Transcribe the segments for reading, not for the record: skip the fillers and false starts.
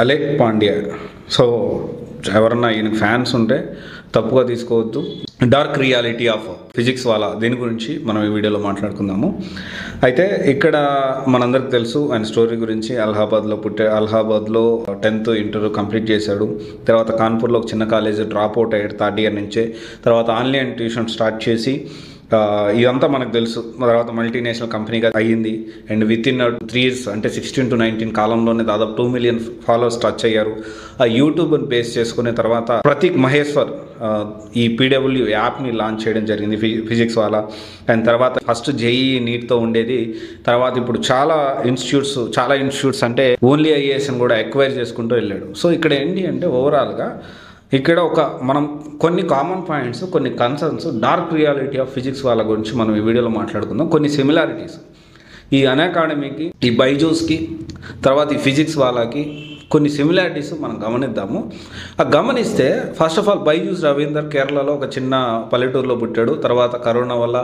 అలేక్ Pandya. So ఎవరన్నా ఈయనకు fans ఉంటే తప్పుగా తీసుకోవద్దు. డార్క్ రియాలిటీ ఆఫ్ ఫిజిక్స్ వాళ్ళ దీని గురించి మనం ఈ వీడియోలో మాట్లాడుకుందాము. అయితే ఇక్కడ మనందరికి తెలుసు ఆయన స్టోరీ గురించి. అలహాబాద్లో 10th ఇంటర్ కంప్లీట్ చేశాడు. తర్వాత కాన్పూర్లో ఒక చిన్న కాలేజ్ డ్రాప్ అవుట్ అయ్యాడు 3rd ఇయర్ నుంచే. తర్వాత ఆన్లైన్ ట్యూషన్ స్టార్ట్ చేసి ఇదంతా మనకు తెలుసు. తర్వాత మల్టీనేషనల్ కంపెనీగా అయ్యింది. అండ్ విత్ ఇన్ 3 years అంటే 16 to 19 కాలంలోనే దాదాపు 2 million ఫాలోవర్స్ టచ్ అయ్యారు. ఆ యూట్యూబ్ని బేస్ చేసుకునే తర్వాత ప్రతీక్ మహేశ్వర్ ఈ పీడబ్ల్యూ యాప్ని లాంచ్ చేయడం జరిగింది ఫిజిక్స్ వాళ్ళ. అండ్ తర్వాత ఫస్ట్ జేఈ నీట్తో ఉండేది. తర్వాత ఇప్పుడు చాలా ఇన్స్టిట్యూట్స్ అంటే ఓన్లీ ఐఏఎస్ని కూడా ఎక్వైర్ చేసుకుంటూ వెళ్ళాడు. సో ఇక్కడ ఏంటి అంటే ఓవరాల్గా ఇక్కడ మనం కొన్ని కామన్ పాయింట్స్, కొన్ని concerns, dark reality of physics వాళ్ళ గురించి మనం ఈ వీడియోలో మాట్లాడుకుందాం. కొన్ని సిమిలారిటీస్ ఈ అన్అకాడమీకి, ఈ బైజూస్కి, తర్వాత ఈ ఫిజిక్స్ వాళ్ళకి కొన్ని సిమిలారిటీస్ మనం గమనిద్దాము. గమనిస్తే first of all Byju's Ravinder కేరళలో ఒక చిన్న పల్లెటూరులో పుట్టాడు. తర్వాత కరోనా వల్ల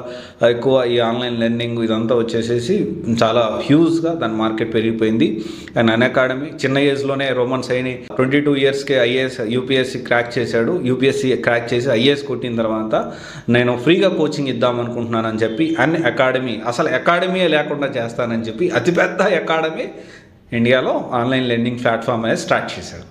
ఎక్కువ ఈ ఆన్లైన్ లెర్నింగ్ ఇదంతా వచ్చేసేసి చాలా హ్యూజ్గా దాని మార్కెట్ పెరిగిపోయింది. అండ్ అన్అకాడమీ చిన్న ఏజ్లోనే రోమన్ సైని 22 yearsకే ఐఏఎస్ యూపీఎస్సీ క్రాక్ చేశాడు. యూపీఎస్సీ క్రాక్ చేసి ఐఏఎస్ కొట్టిన తర్వాత నేను ఫ్రీగా కోచింగ్ ఇద్దామనుకుంటున్నానని చెప్పి అసలు అకాడమీయే లేకుండా చేస్తానని చెప్పి అతిపెద్ద అకాడమీ ఇండియాలో ఆన్లైన్ లెర్నింగ్ ప్లాట్ఫామ్ అనేది స్టార్ట్ చేశాడు.